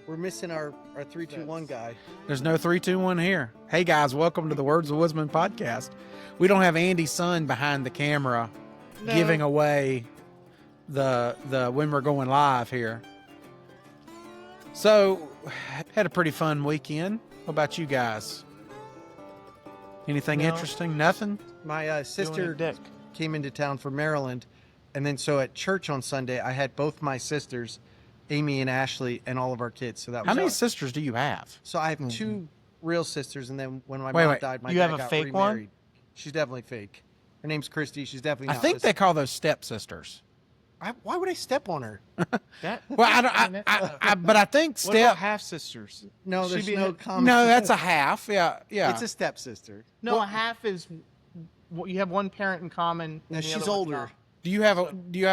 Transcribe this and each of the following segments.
We're missing our 3-2-1 guy. There's no 3-2-1 here. Hey guys, welcome to the Words of Wisdom podcast. We don't have Andy's son behind the camera giving away the when we're going live here. So, had a pretty fun weekend. What about you guys? Anything interesting? Nothing? My sister came into town from Maryland, and then so at church on Sunday, I had both my sisters, Amy and Ashley, and all of our kids. So that was How many sisters do you have? So I have two real sisters, and then when my mom died, my dad got remarried. One? She's definitely fake. Her name's Christy. She's definitely not. I think they call those stepsisters. Why would I step on her? Well, but I think What about half sisters? No, there's no common. No, that's a half. Yeah. It's a stepsister. No, a half is you have one parent in common. And she's older. Do you have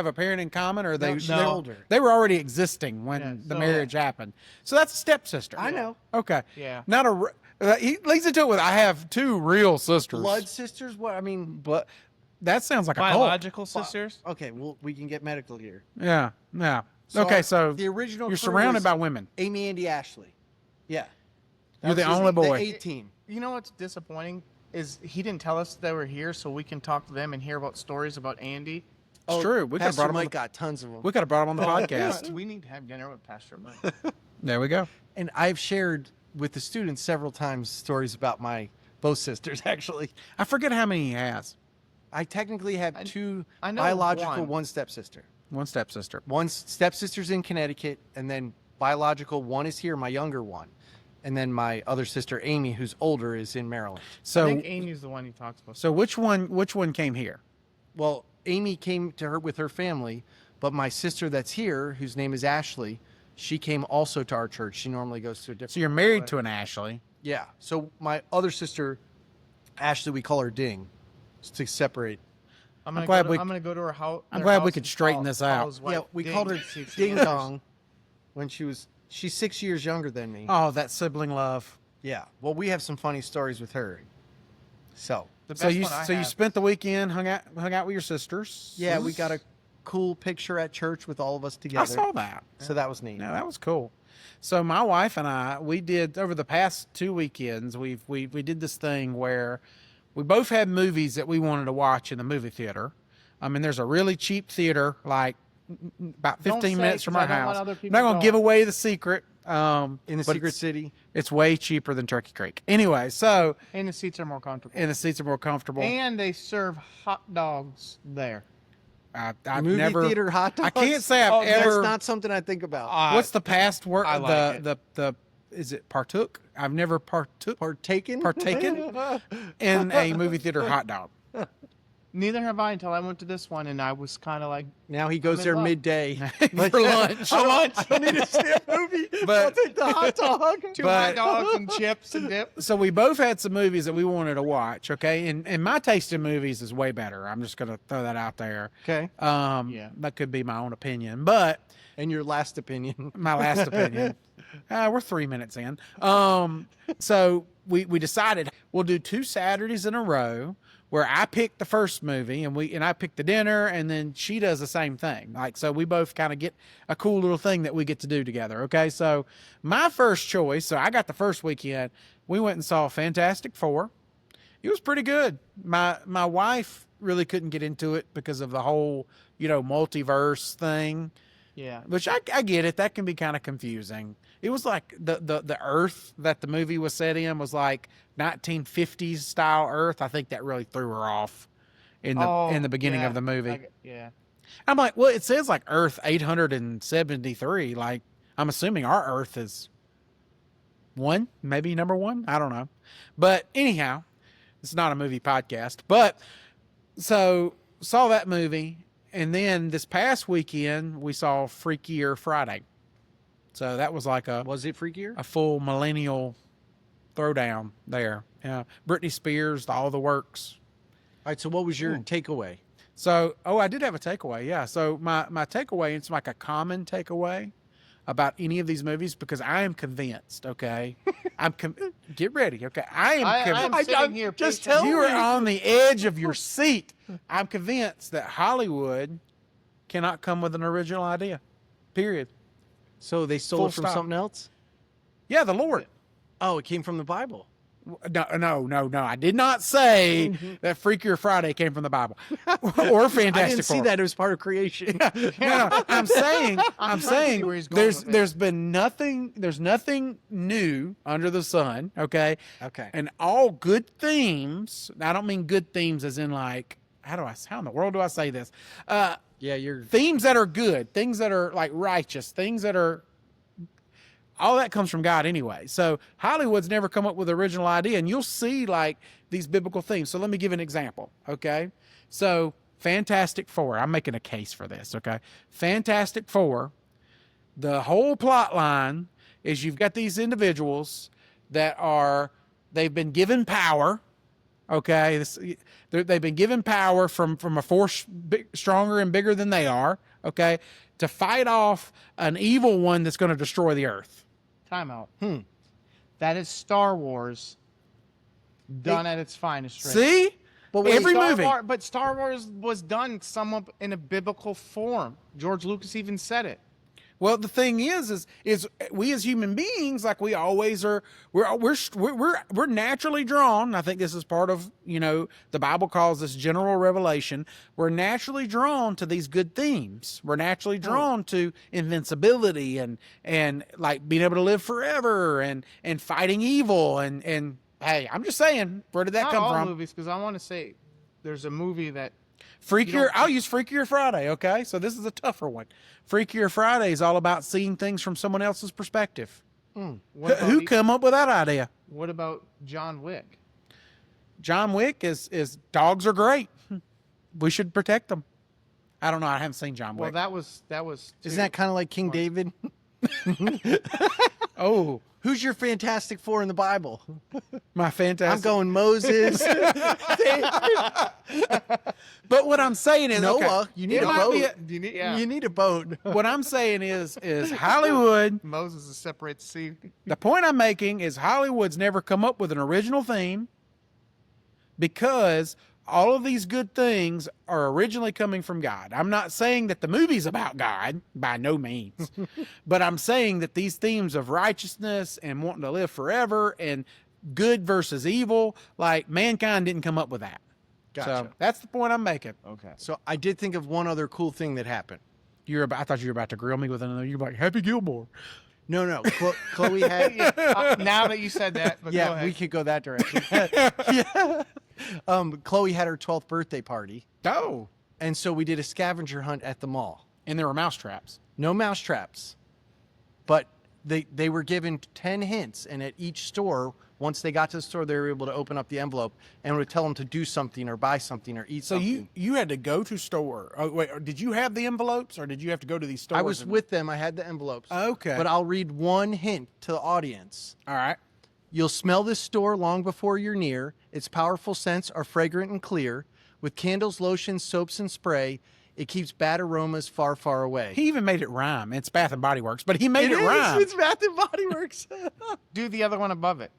a parent in common, or they're older? They were already existing when the marriage happened. So that's a stepsister. I know. Okay. Yeah. Not a. He leads into it with I have two real sisters. Blood sisters? What I mean, but that sounds like biological sisters. Okay, well we can get medical here. Yeah. So okay, so the original. You're surrounded by women. Amy, Andy, Ashley. Yeah. You're the only boy. The 18. You know what's disappointing is he didn't tell us they were here, so we can talk to them and hear about stories about Andy. It's true. We could have brought him. Mike got tons of them. We could have brought him on the podcast. We need to have dinner with Pastor Mike. There we go. And I've shared with the students several times stories about both sisters. Actually, I forget how many he has. I technically have two I know biological, one stepsister. One stepsister. One stepsister's in Connecticut, and then biological one is here, my younger one. And then my other sister, Amy, who's older, is in Maryland. So I think Amy's the one he talks about. So which one came here? Well, Amy came to her with her family, but my sister that's here, whose name is Ashley, she came also to our church. She normally goes to a different. So you're married to an Ashley. Yeah. So my other sister, Ashley, we call her Ding, just to separate. I'm gonna go to her house. I'm glad we could straighten this out. Yeah, we called her Ding Dong when she's 6 years younger than me. Oh, that sibling love. Yeah. Well, we have some funny stories with her. So you spent the weekend, hung out with your sisters. Yeah, we got a cool picture at church with all of us together. I saw that. So that was neat. Yeah, that was cool. So my wife and I, we did over the past 2 weekends, we did this thing where we both had movies that we wanted to watch in the movie theater. I mean, there's a really cheap theater, like about 15 minutes from our house. I'm not going to give away the secret. In the secret city. It's way cheaper than Turkey Creek. Anyway, so. And the seats are more comfortable. And they serve hot dogs there. I've movie never theater hot dogs. I can't say I've ever. That's not something I think about. What's the past word? Like the is it partook? I've never partaken in a movie theater hot dog. Neither have I until I went to this one, and I was kind of like. Now he goes there midday for lunch. I need to see a movie. But I'll take the hot dog. Two hot dogs and chips and dip. So we both had some movies that we wanted to watch. Okay, and my taste in movies is way better. I'm just gonna throw that out there. Okay. That could be my own opinion, but. And your last opinion. My last opinion. We're 3 minutes in. So we decided we'll do 2 Saturdays in a row where I pick the first movie and I pick the dinner, and then she does the same thing. Like, so we both kind of get a cool little thing that we get to do together. Okay. So my first choice, so I got the first weekend, we went and saw Fantastic Four. It was pretty good. My wife really couldn't get into it because of the whole, multiverse thing. Yeah. Which I get it. That can be kind of confusing. It was like the Earth that the movie was set in was like 1950s style Earth. I think that really threw her off in the beginning of the movie. I'm like, well, it says like Earth 873. Like, I'm assuming our Earth is maybe number 1. I don't know. But anyhow, it's not a movie podcast. But so saw that movie. And then this past weekend, we saw Freakier Friday. So that was like Was it freakier? A full millennial throwdown there. Yeah. Britney Spears, all the works. All right, so what was your takeaway? So, I did have a takeaway, yeah. So my takeaway, it's like a common takeaway about any of these movies because I am convinced, okay? Get ready, okay? I'm sitting here. Just tell me. You are on the edge of your seat. I'm convinced that Hollywood cannot come with an original idea, period. So they stole Full it from stop. something else? Yeah, the Lord. Oh, it came from the Bible. No. I did not say that Freakier Friday came from the Bible or Fantastic I didn't see Four. that it was part of creation. No. I'm saying trying to see where he's going with it. there's been nothing. There's nothing new under the sun. Okay. Okay. And all good themes. I don't mean good themes as in like how in the world do I say this? Yeah, you're Themes that are good, things that are like righteous, things that are all that comes from God anyway. So Hollywood's never come up with an original idea, and you'll see like these biblical themes. So let me give an example. Okay. So Fantastic Four, I'm making a case for this. Okay. Fantastic Four, the whole plot line is you've got these individuals that they've been given power. Okay. They've been given power from a force stronger and bigger than they are. Okay. To fight off an evil one that's going to destroy the earth. Time out. That is Star Wars done at its finest. Right? See? But wait, every Star movie. But Star Wars was done somewhat in a biblical form. George Lucas even said it. Well, the thing is we as human beings, like we always are, we're naturally drawn. I think this is part of, the Bible calls this general revelation. We're naturally drawn to these good themes. We're naturally drawn to invincibility and like being able to live forever and fighting evil. And hey, I'm just saying, where did that Not come all from? movies, because I want to say there's a movie that I'll use Freakier Friday, okay? So this is a tougher one. Freakier Friday is all about seeing things from someone else's perspective. Who come up with that idea? What about John Wick? John Wick is dogs are great. We should protect them. I don't know. I haven't seen John Well, Wick. that was. Isn't that kind of like King David? Oh, Who's your Fantastic Four in the Bible? my fantastic. I'm going Moses. But what I'm saying is, Noah. okay, You need it a might boat. be You need, yeah. You need a boat. what I'm saying is Hollywood. Moses is separate sea. The point I'm making is Hollywood's never come up with an original theme because all of these good things are originally coming from God. I'm not saying that the movie's about God, by no means, but I'm saying that these themes of righteousness and wanting to live forever and good versus evil, like mankind didn't come up with that. Gotcha. So that's the point I'm making. Okay. So I did think of one other cool thing that happened. I thought you were about to grill me with another. You're like Happy Gilmore. No. Chloe had. Now that you said that, but go Yeah, ahead. we could go that direction. Yeah. Chloe had her 12th birthday party, Oh, and so we did a scavenger hunt at the mall. and there were mouse traps. No mouse traps, but they were given 10 hints, and at each store, once they got to the store, they were able to open up the envelope and it would tell them to do something or buy something or eat So something. you had to go to store. Oh, wait, did you have the envelopes or did you have to go to these stores? I was with them. I had the envelopes. Okay. But I'll read one hint to the audience. All right. You'll smell this store long before you're near. Its powerful scents are fragrant and clear. With candles, lotions, soaps, and spray, it keeps bad aromas far, far away. He even made it rhyme. It's Bath and Body Works, but he made it rhyme. It's Bath and Body Works. Do the other one above it.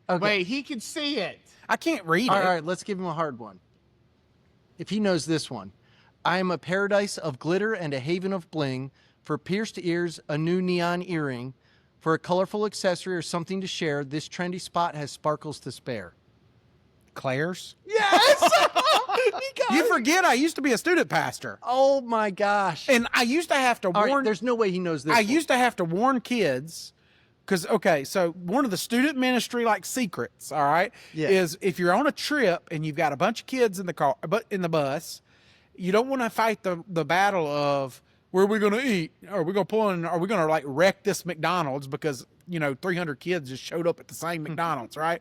Okay. Wait, he can see it. I can't read All it. right, all right, let's give him a hard one. If he knows this one. I am a paradise of glitter and a haven of bling. For pierced ears, a new neon earring. For a colorful accessory or something to share, this trendy spot has sparkles to spare. Claire's. Yes! You forget I used to be a student pastor, Oh my gosh. and I used to have to All right, warn. there's no way he knows this. I one. used to have to warn kids because so one of the student ministry like secrets, all right, Yeah. is if you're on a trip and you've got a bunch of kids in the car, but in the bus, you don't want to fight the battle of where are we going to eat? Are we going to pull in? Are we going to like wreck this McDonald's because 300 kids just showed up at the same McDonald's, right?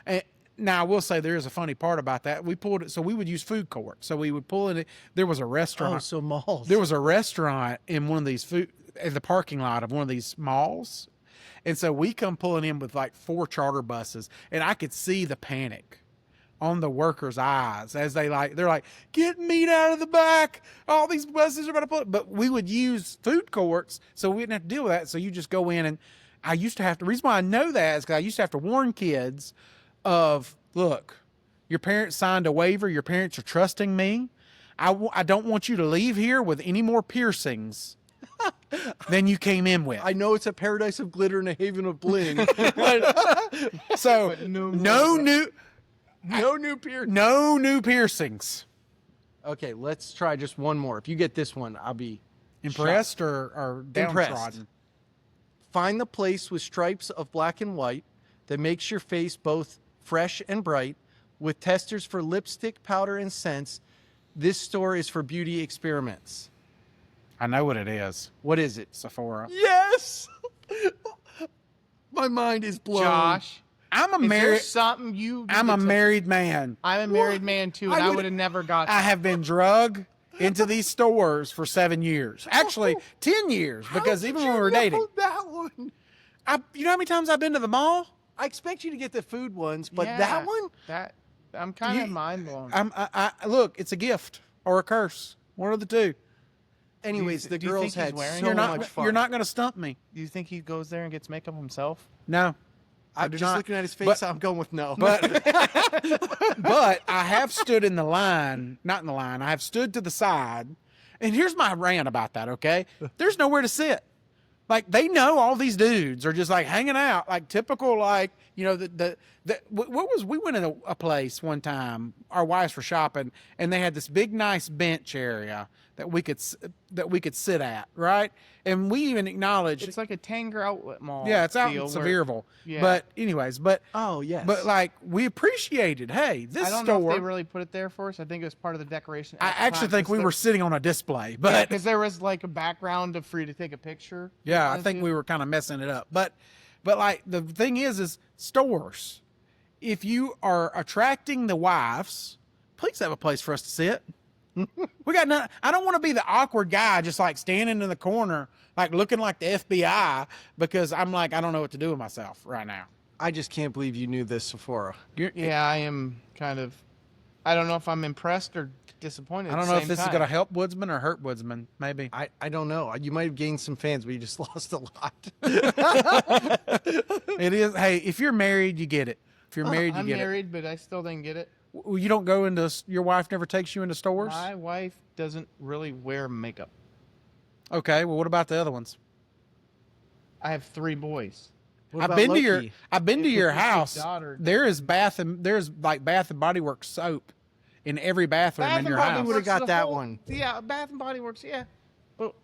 And now I will say there is a funny part about that. We pulled it, so we would use food court. So we would pull in. There was a restaurant. Oh, so malls. There was a restaurant in one of these in the parking lot of one of these malls. And so we come pulling in with like 4 charter buses, and I could see the panic on the workers' eyes as they're like, get meat out of the back. All these buses are about to pull. But we would use food courts, so we didn't have to deal with that. So you just go in, and I used to have to. The reason why I know that is because I used to have to warn kids of, look, your parents signed a waiver. Your parents are trusting me. I don't want you to leave here with any more piercings than you came in with. I know it's a paradise of glitter and a haven of bling, but So But no no new piercings. okay, let's try just one more. If you get this one, I'll be Impressed or downtrodden? Find the place with stripes of black and white that makes your face both fresh and bright, with testers for lipstick, powder, and scents. This store is for beauty experiments. I know what it is. What is it? Sephora. Yes! My mind is blown. Josh, I'm a is there married. something you? I'm a married man. I'm a married man too, and I would have never got. I have been drug into these stores for 7 years. Actually, 10 years, because even when we were dating. That one. You know how many times I've been to the mall? I expect you to get the food ones, but Yeah, that one? That I'm kind of mind blown. Look, it's a gift or a curse. One of the two. Anyways, the do you girls think he's had wearing so it? much fun. You're not going to stump me. Do you think he goes there and gets makeup himself? No. I'm do just not. looking at his face. But- I'm going with no. But but I have stood in the line, not in the line. I have stood to the side, and here's my rant about that. Okay, there's nowhere to sit. Like they know all these dudes are just like hanging out, like typical, like you know we went in a place one time. Our wives were shopping, and they had this big nice bench area that we could sit at, right? And we even acknowledged It's like a Tanger outlet mall. yeah, it's out in deal where- Sevierville. Yeah. But anyways, oh yes. but like we appreciated, hey, this I don't know store. if they really put it there for us. I think it was part of the decoration. I actually think we were sitting on a display, but because there was like a background for you to take a picture. yeah, I think we were kind of messing it up. But like the thing is stores. If you are attracting the wives, please have a place for us to sit. We got none. I don't want to be the awkward guy just like standing in the corner, like looking like the FBI because I'm like, I don't know what to do with myself right now. I just can't believe you knew this, Sephora. Yeah, I am kind of. I don't know if I'm impressed or disappointed. I don't know if this is going to help Woodsman or hurt Woodsman. Maybe. I don't know. You might have gained some fans, but you just lost a lot. It is. Hey, if you're married, you get it. If you're married, you I'm get married, but I still didn't get it. it. You don't go into. Your wife never takes you into stores. My wife doesn't really wear makeup. Okay. Well, what about the other ones? I have 3 boys. What I've about been to Loki? your It's your house. daughter. There's like Bath and Body Works soap in every bathroom in your house. Would've got that one. Yeah, Bath and Body Works. Yeah, but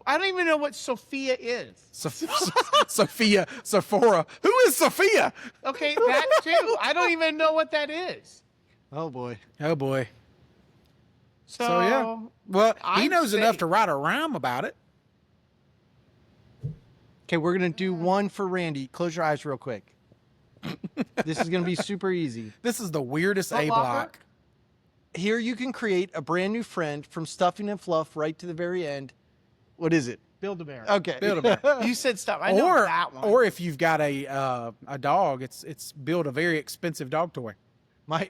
I don't even know what Sophia is. Sophia, Sephora. Who is Sophia? Okay, that too. I don't even know what that is. Oh boy. Oh boy. So, yeah. Well, he I'd knows say- enough to write a rhyme about it. Okay, we're gonna do one for Randy. Close your eyes real quick. This is gonna be super easy. This is the weirdest Foot A Locker? block. Here you can create a brand new friend from stuffing and fluff right to the very end. What is it? Build-A-Bear. Okay. Build-A-Bear. You said stuff. I know that one. Or if you've got a dog, it's build a very expensive dog toy.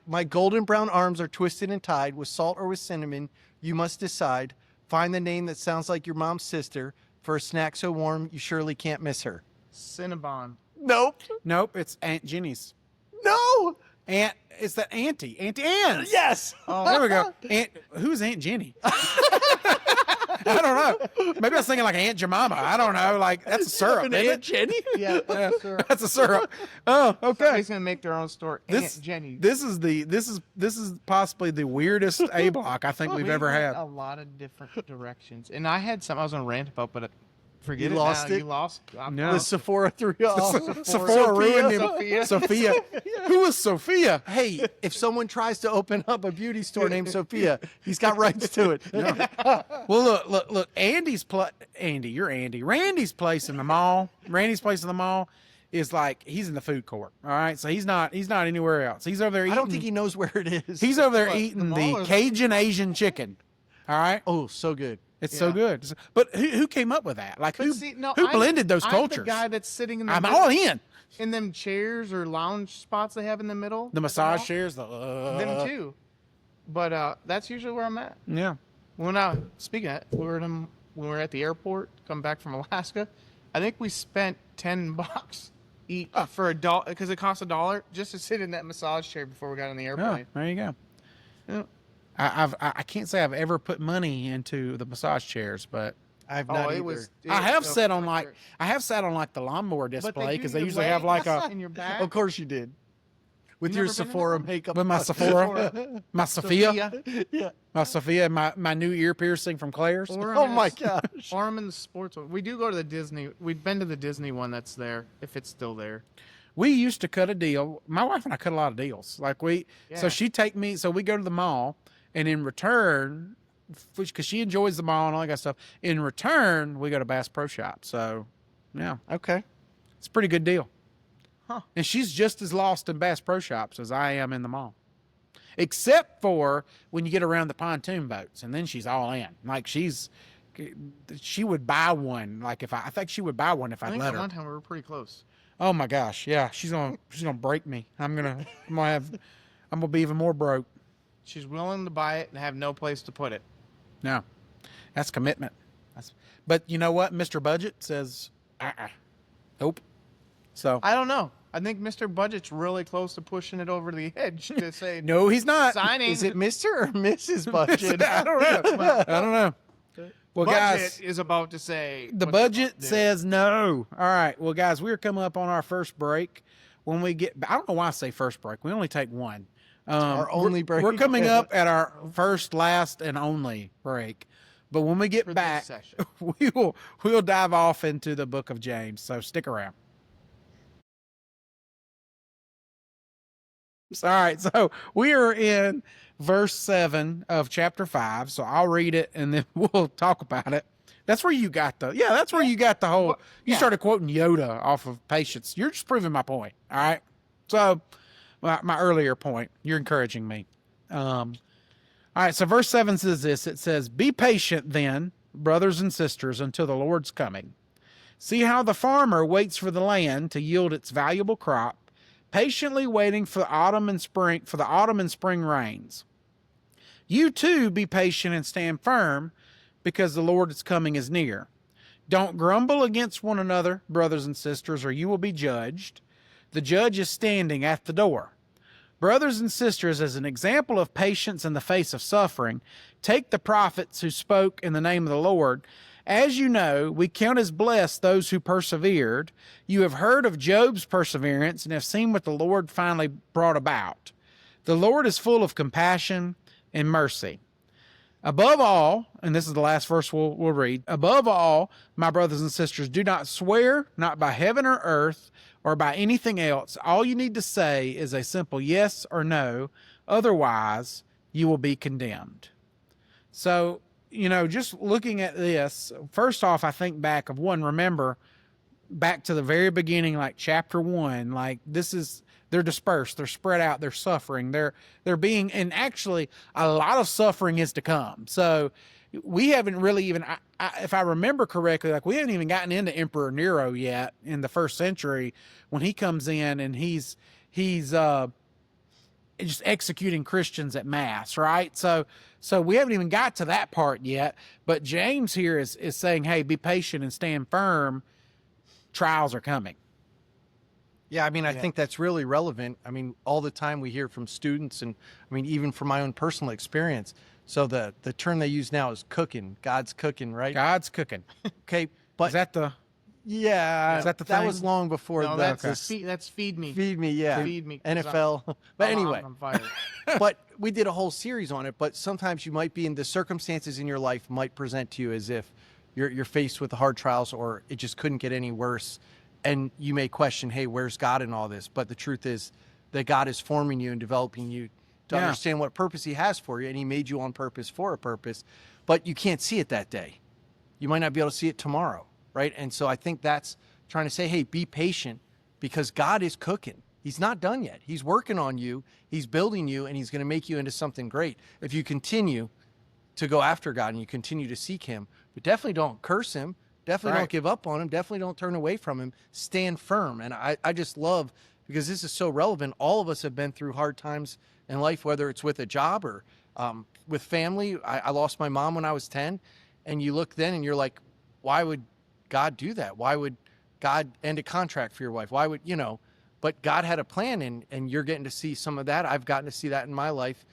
My golden brown arms are twisted and tied with salt or with cinnamon. You must decide. Find the name that sounds like your mom's sister for a snack so warm you surely can't miss her. Cinnabon. Nope. Nope, it's Aunt Jenny's. No. It's the Auntie Anne's. Yes. Oh, There we go. Who's Aunt Jenny? I don't know. Maybe I was thinking like Aunt Jemima. I don't know. Like that's a syrup. An Isn't Aunt it? Jenny? yeah. Yeah, Sure. that's a syrup. Oh, okay. Somebody's gonna make their own store. This Aunt Jenny. This is possibly the weirdest A block I think we've ever went had. a lot of different directions, and I had some I was gonna rant about, but forget You it. lost now. it? You lost. No. The Sephora threw you off. Sephora ruined him. Sophia. Sophia. Who is Sophia? Hey, if someone tries to open up a beauty store named Sophia, he's got rights to it. Well, look. You're Andy. Randy's place in the mall. Is like he's in the food court. All right, so he's not anywhere else. He's over there. Eating, I don't think he knows where it is. he's over there What, eating the the mall or- Cajun Asian chicken. All right, Oh, so good. it's so Yeah. good. But who came up with that? Like But who see, no, who I'm- blended those I'm cultures? the guy that's sitting in the I'm all in. in them chairs or lounge spots they have in the middle. The at massage mall. chairs. Them too. But that's usually where I'm at. Yeah. Speaking of that, when we were at the airport, come back from Alaska, I think we spent $10 each for a dollar because it costs $1 just to sit in that massage chair before we got on the Yeah. airplane. There you go. Yeah. I can't say I've ever put money into the massage chairs, but I've not either. It was. I have so sat on like the lawnmower But display do because they your usually have like legs a in your back. Of course you did. With You your never been in that Sephora one? makeup. with my Sephora, my Sophia, Yeah. my Sophia, and my new ear piercing from Claire's. Or Oh my gosh. Or I'm in the sports one. We do go to the Disney. We've been to the Disney one that's there, if it's still there. We used to cut a deal. My wife and I cut a lot of deals. Like so Yeah. she'd take me. So we go to the mall, and in return, because she enjoys the mall and all that kind of stuff. In return, we go to Bass Pro Shop. So, yeah, Okay. it's a pretty good deal. Huh. And she's just as lost in Bass Pro Shops as I am in the mall, except for when you get around the pontoon boats, and then she's all in. Like she would buy one. Like I think she would buy one if I I'd think let at her. one time we were pretty close. Oh my gosh, yeah, she's gonna break me. I'm gonna be even more broke. She's willing to buy it and have no place to put it. No, that's commitment. But you know what? Mr. Budget says, nope. So I don't know. I think Mr. Budget's really close to pushing it over the edge to say no, he's not. signing. Is it Mr. or Mrs. Budget? I don't know. I don't know. Well, Budget guys, is about to say the what budget they're about to do. says no. All right. Well, guys, we're coming up on our first break. When we get, I don't know why I say first break. We only take one. Our only break. We're coming up at our first, last, and only break. But when we get For this back, session. we'll dive off into the book of James. So stick around. All right, so we are in verse 7 of chapter 5. So I'll read it and then we'll talk about it. That's where you got the whole, you started quoting Yoda off of Patience. You're just proving my point. All right. So my earlier point, you're encouraging me. All right. So verse 7 says this, it says, "Be patient then, brothers and sisters, until the Lord's coming. See how the farmer waits for the land to yield its valuable crop, patiently waiting for the autumn and spring rains. You too be patient and stand firm, because the Lord's coming is near. Don't grumble against one another, brothers and sisters, or you will be judged. The judge is standing at the door. Brothers and sisters, as an example of patience in the face of suffering, take the prophets who spoke in the name of the Lord. As you know, we count as blessed those who persevered. You have heard of Job's perseverance and have seen what the Lord finally brought about. The Lord is full of compassion and mercy. Above all," and this is the last verse we'll read, "above all, my brothers and sisters, do not swear, not by heaven or earth or by anything else. All you need to say is a simple yes or no. Otherwise, you will be condemned." So, just looking at this, first off, I think back of remember back to the very beginning, like chapter 1, like they're dispersed, they're spread out, they're suffering, they're being, and actually a lot of suffering is to come. So we haven't really even, if I remember correctly, like we haven't even gotten into Emperor Nero yet in the first century when he comes in and he's just executing Christians at mass, right? So we haven't even got to that part yet. But James here is saying, hey, be patient and stand firm. Trials are coming. Yeah, I think that's really relevant. All the time we hear from students and even from my own personal experience. So the term they use now is cooking. God's cooking, right? God's cooking. Okay, but Is that the yeah, Is that the that thing? was long before No, that. that's feed me. Feed me, yeah. Feed me. 'Cause NFL. But anyway, I'm on fire. but we did a whole series on it. But sometimes you might be in the circumstances in your life might present to you as if you're faced with hard trials or it just couldn't get any worse. And you may question, hey, where's God in all this? But the truth is that God is forming you and developing you to understand what purpose he has for you. And he made you on purpose for a purpose. But you can't see it that day. You might not be able to see it tomorrow, right? And so I think that's trying to say, hey, be patient because God is cooking. He's not done yet. He's working on you. He's building you, and he's going to make you into something great. If you continue to go after God and you continue to seek him, but definitely don't curse him. Definitely don't give up on him. Definitely don't turn away from him. Stand firm. And I just love, because this is so relevant, all of us have been through hard times in life, whether it's with a job or with family. I lost my mom when I was 10. And you look then and you're like, why would God do that? Why would God end a contract for your wife? Why would, but God had a plan and you're getting to see some of that. I've gotten to see that in my life.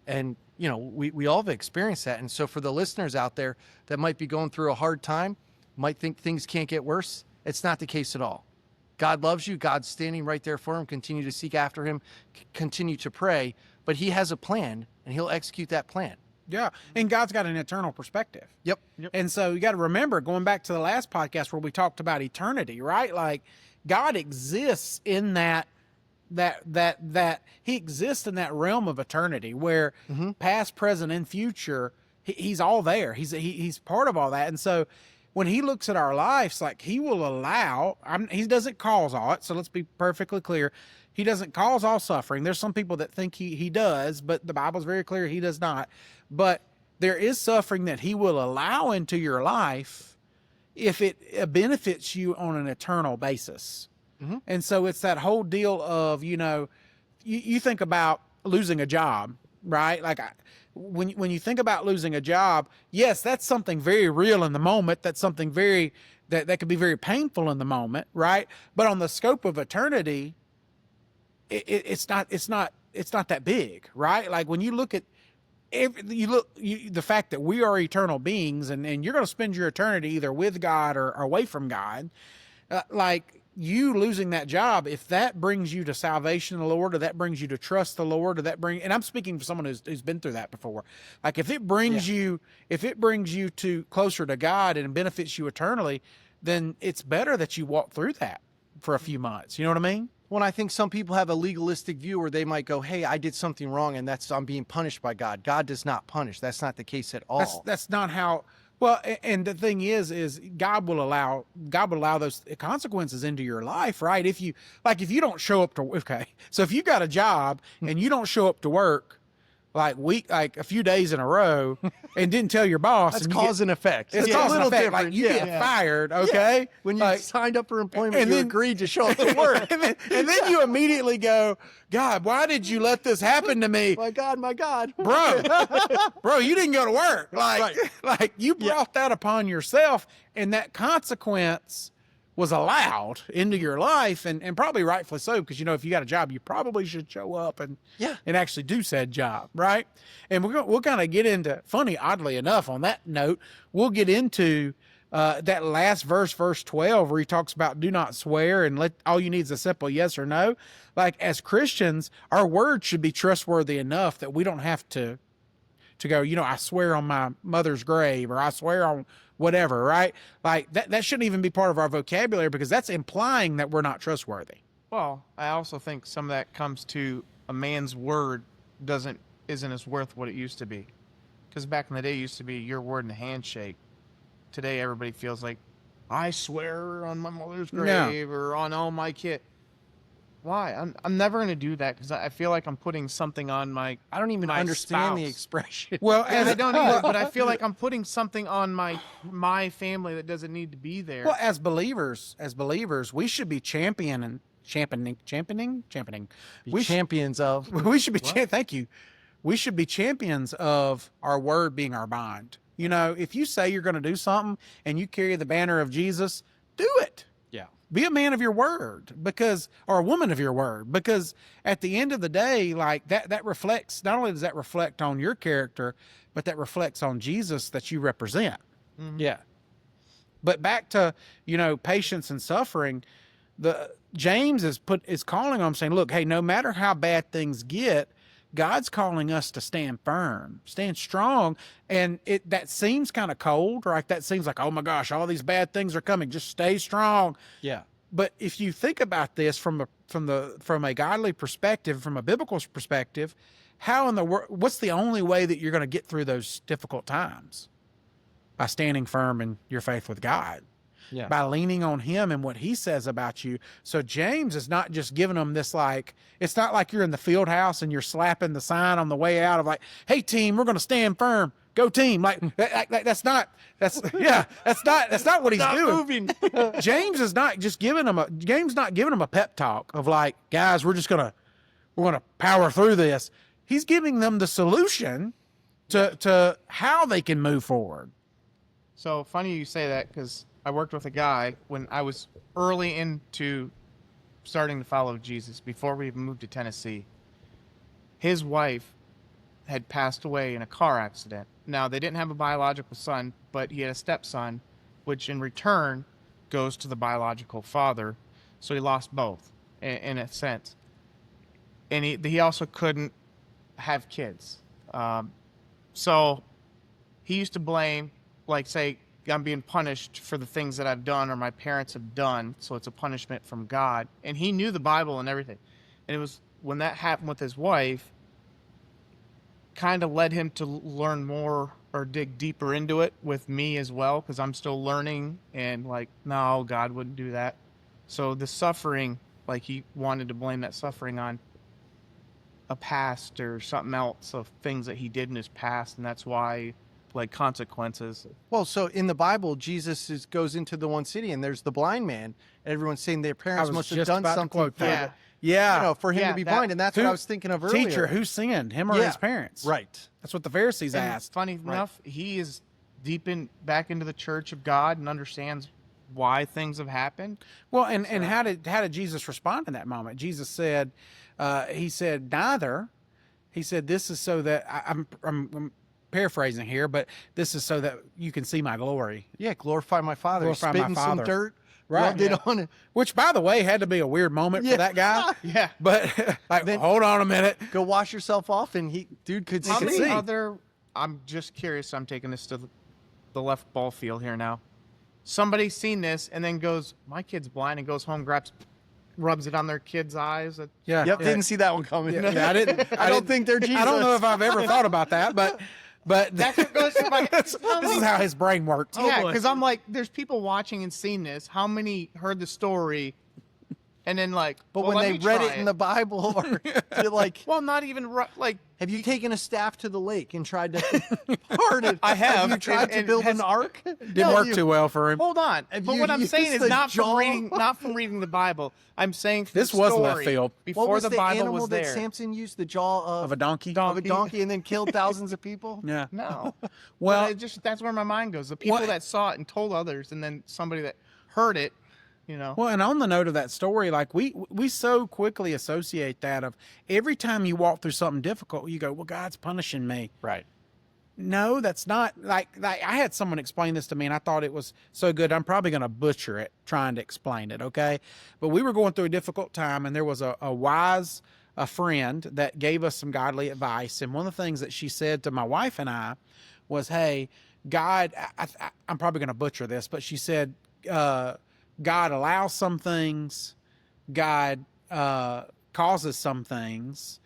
And we all have experienced that. And so for the listeners out there that might be going through a hard time, might think things can't get worse, it's not the case at all. God loves you. God's standing right there for him. Continue to seek after him. Continue to pray. But he has a plan, and he'll execute that plan. Yeah. And God's got an eternal perspective. Yep. And so you got to remember, going back to the last podcast where we talked about eternity, right? Like God exists in that he exists in that realm of eternity where past, present, and future, he's all there. He's part of all that. And so when he looks at our lives, like he will allow, he doesn't cause all it. So let's be perfectly clear. He doesn't cause all suffering. There's some people that think he does, but the Bible's very clear he does not. But there is suffering that he will allow into your life if it benefits you on an eternal basis. And so it's that whole deal of, you think about losing a job, right? Like when you think about losing a job, yes, that's something very real in the moment. That's something that could be very painful in the moment, right? But on the scope of eternity, it's not that big, right? Like when you look at the fact that we are eternal beings and you're going to spend your eternity either with God or away from God, like you losing that job, if that brings you to salvation, the Lord, or that brings you to trust the Lord, and I'm speaking for someone who's been through that before. Like if it brings you to closer to God and benefits you eternally, then it's better that you walk through that for a few months. You know what I mean? Well, I think some people have a legalistic view where they might go, hey, I did something wrong and I'm being punished by God. God does not punish. That's not the case at all. That's not how. Well, and the thing is God will allow those consequences into your life, right? If you don't show up so if you got a job and you don't show up to work like a few days in a row and didn't tell your boss, that's cause and effect. It's cause and effect. Like you get fired, okay? Yeah. When you signed up for employment, and you agreed to show up to work, and then you immediately go, God, why did you let this happen to me? My God, bro, you didn't go to work. Like you brought that upon yourself, and that consequence was allowed into your life, and probably rightfully so, because if you got a job, you probably should show up and actually do said job, right? And we'll kind of get into oddly enough, on that note, we'll get into that last verse 12, where he talks about do not swear and all you need is a simple yes or no. Like as Christians, our words should be trustworthy enough that we don't have to go, I swear on my mother's grave, or I swear on whatever, right? Like that shouldn't even be part of our vocabulary, because that's implying that we're not trustworthy. Well, I also think some of that comes to a man's word isn't as worth what it used to be. Because back in the day, it used to be your word and a handshake. Today, everybody feels like, I swear on my mother's grave or on all my kid. Why? I'm never going to do that, because I feel like I'm putting something on my I don't even understand the expression. Well, I don't either, but I feel like I'm putting something on my family that doesn't need to be there. Well, as believers, we should be championing. Champions of. We should be. Thank you. We should be champions of our word being our bond. If you say you're going to do something and you carry the banner of Jesus, do it. Yeah. Be a man of your word, or a woman of your word, because at the end of the day, like that reflects, not only does that reflect on your character, but that reflects on Jesus that you represent. Mm-hmm. Yeah. But back to, patience and suffering, James is calling on them, saying, look, hey, no matter how bad things get, God's calling us to stand firm, stand strong. And that seems kind of cold, right? That seems like, oh my gosh, all these bad things are coming. Just stay strong. Yeah. But if you think about this from a godly perspective, from a biblical perspective, how in the world, what's the only way that you're going to get through those difficult times? By standing firm in your faith with God. Yeah. By leaning on him and what he says about you. So James is not just giving them this, it's not like you're in the field house and you're slapping the sign on the way out of hey team, we're going to stand firm. Go team. That's not what he's doing. Moving. James is not just giving them a pep talk of guys, we're going to power through this. He's giving them the solution to how they can move forward. So funny you say that, because I worked with a guy when I was early into starting to follow Jesus, before we even moved to Tennessee. His wife had passed away in a car accident. Now, they didn't have a biological son, but he had a stepson, which in return goes to the biological father. So he lost both in a sense. And he also couldn't have kids. So he used to blame, like, say, I'm being punished for the things that I've done or my parents have done, so it's a punishment from God. And he knew the Bible and everything. And it was when that happened with his wife, kind of led him to learn more or dig deeper into it with me as well, because I'm still learning and like, no, God wouldn't do that. So the suffering, like he wanted to blame that suffering on a past or something else of things that he did in his past, and that's why, like, consequences. Well, so in the Bible, Jesus goes into the one city, and there's the blind man, and everyone's saying their parents must have done something for, that. for him to be blind, and that's what I was thinking of earlier. Teacher, who sinned, him or his parents? Right. That's what the Pharisees And asked. funny enough, he is back into the church of God and understands why things have happened. Well, and how did Jesus respond in that moment? Jesus said, he said, neither. He said, this is so that I'm paraphrasing here, but this is so that you can see my glory. Yeah, glorify my Father. Glorify Spit my in Father. some dirt. Right. Rubbed it on it. Which, by the way, had to be a weird moment for that guy. Yeah. But like, Then- hold on a minute. Go wash yourself off, and dude could How could many see. other? I'm just curious. I'm taking this to the left ball field here now. Somebody's seen this and then goes, "My kid's blind," and goes home, rubs it on their kid's eyes. Yeah. Yep, yeah. didn't see that one coming. Yeah, I didn't. I don't think they're Jesus. I don't know if I've ever thought about that, but That's what goes through my. this is how his brain works. Yeah, boy. because I'm like, there's people watching and seen this. How many heard the story, and then like, But well, when let they me read try it in the Bible, or they're like, well, not even like. have you taken a staff to the lake and tried to part it? I have. you tried to And build has- an ark? Didn't work too well for him. Hold on, Have but you what I'm saying used is the not jaw? from reading the Bible. I'm saying from This the was story left field. What before was the the Bible animal was that there. Samson used the jaw Of a donkey. of a donkey and then killed thousands of people? Yeah. No. Well- But it just that's where my mind goes. The people What- that saw it and told others, and then somebody that heard it, you know. Well, and on the note of that story, like we so quickly associate that of every time you walk through something difficult, you go, well, God's punishing me. Right. No, that's not like I had someone explain this to me and I thought it was so good. I'm probably going to butcher it trying to explain it. Okay. But we were going through a difficult time and there was a wise friend that gave us some godly advice. And one of the things that she said to my wife and I was, hey, God, I'm probably going to butcher this, but she said, God allows some things. God causes some things.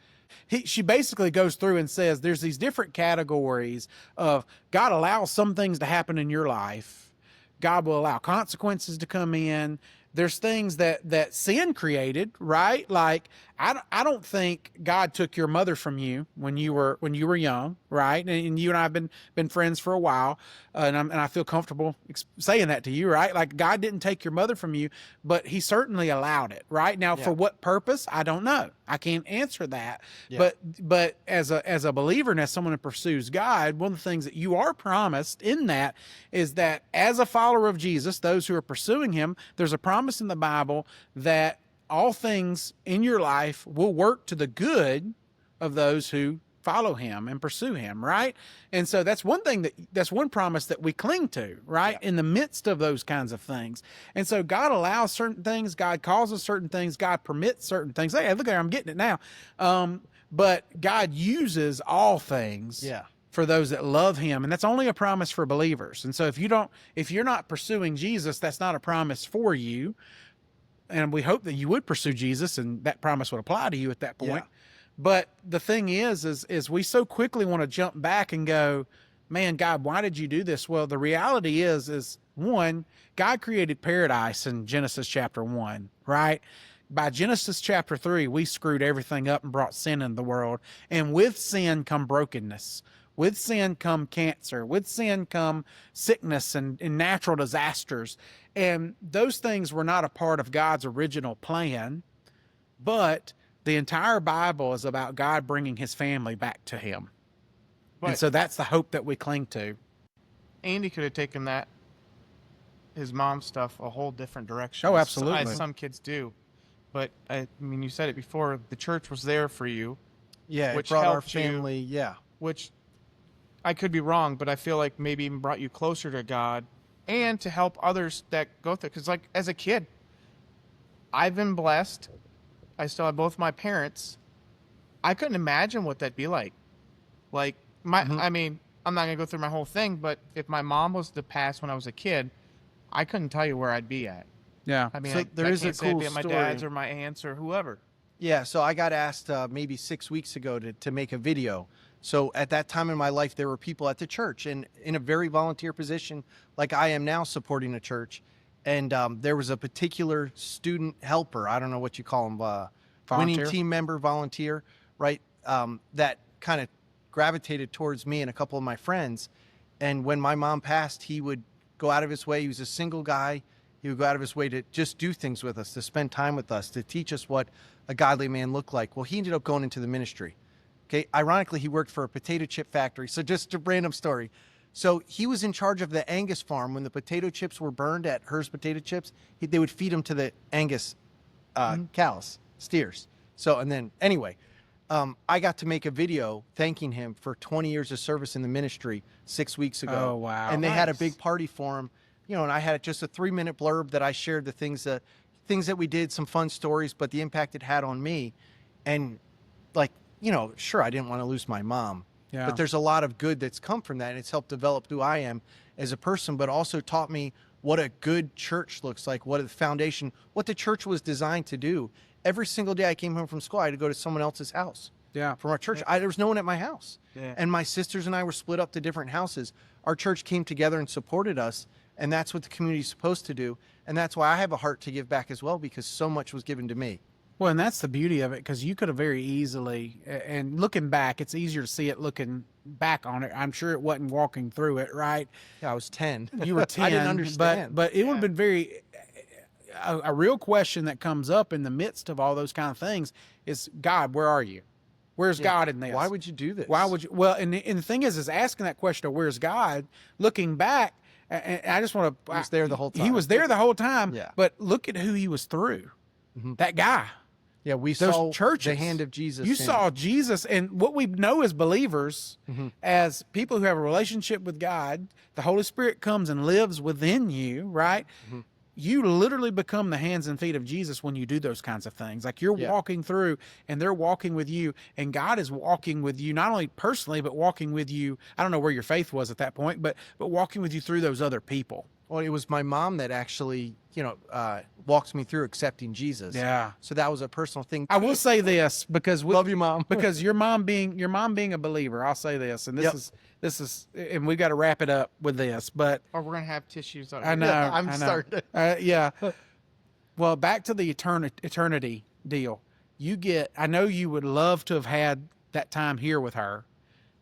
She basically goes through and says there's these different categories of God allows some things to happen in your life. God will allow consequences to come in. There's things that sin created, right? Like I don't think God took your mother from you when you were young, right? And you and I have been friends for a while, and I feel comfortable saying that to you, right? Like God didn't take your mother from you, but He certainly allowed it, right? Now, for what purpose? I don't know. I can't answer that. Yeah. But as a believer and as someone who pursues God, one of the things that you are promised in that is that as a follower of Jesus, those who are pursuing Him, there's a promise in the Bible that all things in your life will work to the good of those who follow Him and pursue Him, right? And so that's one promise that we cling to, right? In the midst of those kinds of things. And so God allows certain things, God causes certain things, God permits certain things. Hey, look there, I'm getting it now. But God uses all things. Yeah. For those that love Him, and that's only a promise for believers. And so if you're not pursuing Jesus, that's not a promise for you. And we hope that you would pursue Jesus and that promise would apply to you at that point. Yeah. But the thing is we so quickly want to jump back and go, man, God, why did you do this? Well, the reality is one, God created paradise in Genesis chapter 1, right? By Genesis chapter 3, we screwed everything up and brought sin into the world. And with sin come brokenness. With sin come cancer. With sin come sickness and natural disasters. And those things were not a part of God's original plan, but the entire Bible is about God bringing His family back to Him. But And so that's the hope that we cling to. Andy could have taken his mom's stuff a whole different direction. Oh, absolutely. As some kids do. But I mean, you said it before. The church was there for you. Yeah, Which it brought our helped you. family. Yeah. which I could be wrong, but I feel like maybe even brought you closer to God and to help others that go through. Because, like, as a kid, I've been blessed. I still have both my parents. I couldn't imagine what that'd be like. Like, I mean, I'm not going to go through my whole thing, but if my mom was to pass when I was a kid, I couldn't tell you where I'd be at. Yeah. I mean, So I there is can't a say I'd cool be at my story. dad's or my aunt's or whoever. Yeah, so I got asked maybe 6 weeks ago to make a video. So at that time in my life, there were people at the church and in a very volunteer position, like I am now supporting a church. And there was a particular student helper, I don't know what you call them, winning Volunteer? team member, volunteer, right? That kind of gravitated towards me and a couple of my friends. And when my mom passed, he would go out of his way. He was a single guy. He would go out of his way to just do things with us, to spend time with us, to teach us what a godly man looked like. Well, he ended up going into the ministry. Okay. Ironically, he worked for a potato chip factory. So just a random story. So he was in charge of the Angus farm. When the potato chips were burned at Hearst Potato Chips, they would feed them to the Angus cows, steers. So, and then anyway, I got to make a video thanking him for 20 years of service in the ministry 6 weeks ago. Oh, wow. And they had a Nice. big party for him, and I had just a 3-minute blurb that I shared the things that we did, some fun stories, but the impact it had on me. And like, sure, I didn't want to lose my mom, Yeah. but there's a lot of good that's come from that. And it's helped develop who I am as a person, but also taught me what a good church looks like, what the foundation, what the church was designed to do. Every single day I came home from school, I had to go to someone else's house. Yeah. From our church. There was no one at my house. Yeah. And my sisters and I were split up to different houses. Our church came together and supported us. And that's what the community is supposed to do. And that's why I have a heart to give back as well, because so much was given to me. Well, and that's the beauty of it, because you could have very easily, and looking back, it's easier to see it looking back on it. I'm sure it wasn't walking through it, right? Yeah, I was 10. You were 10. I didn't understand. But it would have been very, a real question that comes up in the midst of all those kind of things is, God, where are you? Where's God in this? Why would you do this? Why would you? Well, and the thing is asking that question of where's God, looking back, and I just want to. He was there the whole time. He was there the whole time. Yeah. But look at who he was through. That guy. Yeah, we Those saw churches. the hand of Jesus. You in- saw Jesus, and what we know as believers, as people who have a relationship with God, the Holy Spirit comes and lives within you, right? You literally become the hands and feet of Jesus when you do those kinds of things. Like you're walking through and they're walking with you, and God is walking with you, not only personally, but walking with you. I don't know where your faith was at that point, but walking with you through those other people. Well, it was my mom that actually, walked me through accepting Jesus. Yeah. So that was a personal thing. I will say this because Love you, Mom. because your mom being a believer, I'll say this, and this is, and we got to wrap it up with this, but Or we're going to have tissues on I know. I'm I know. starting Yeah. Well, back to the eternity deal. I know you would love to have had that time here with her.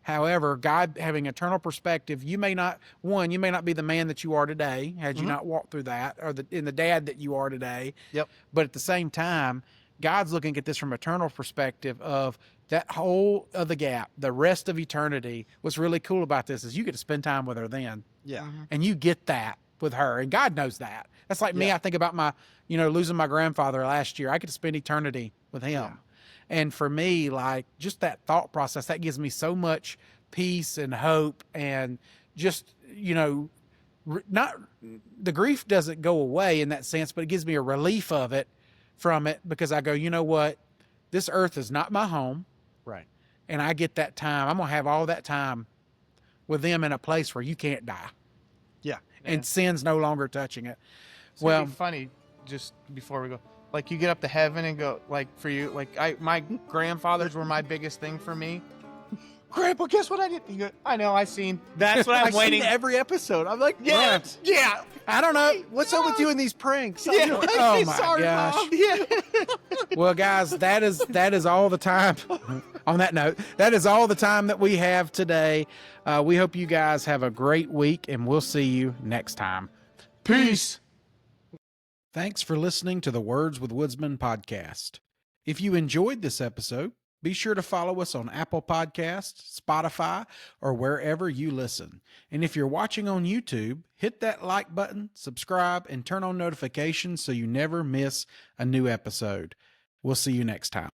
However, God having eternal perspective, you may not be the man that you are today had you not walked through that, or the dad that you are today. Yep. But at the same time, God's looking at this from eternal perspective of that whole of the gap, the rest of eternity. What's really cool about this is you get to spend time with her then. Yeah. And you get that with her, and God knows that. That's like me. Yeah. I think about my, losing my grandfather last year. I get to spend eternity with him. Yeah. And for me, like just that thought process, that gives me so much peace and hope, and just, not the grief doesn't go away in that sense, but it gives me a relief of it from it, because I go, you know what? This earth is not my home. Right. And I get that time. I'm going to have all that time with them in a place where you can't die. Yeah. And sin's no longer touching it. It's gonna be funny, just before we go. Like you get up to heaven and go, like for you, like my grandfathers were my biggest thing for me. Grandpa, guess what I did? You go, I know, I seen. That's what I'm I've waiting. seen every episode. I'm like, Yeah, yeah. I don't know. What's up with you and these pranks? Yeah. Oh my Sorry, gosh. Mom. Yeah. Well, guys, that is all the time. On that note, that is all the time that we have today. We hope you guys have a great week, and we'll see you next time. Peace. Thanks for listening to the Words with Woodsman podcast. If you enjoyed this episode, be sure to follow us on Apple Podcasts, Spotify, or wherever you listen. And if you're watching on YouTube, hit that like button, subscribe, and turn on notifications so you never miss a new episode. We'll see you next time.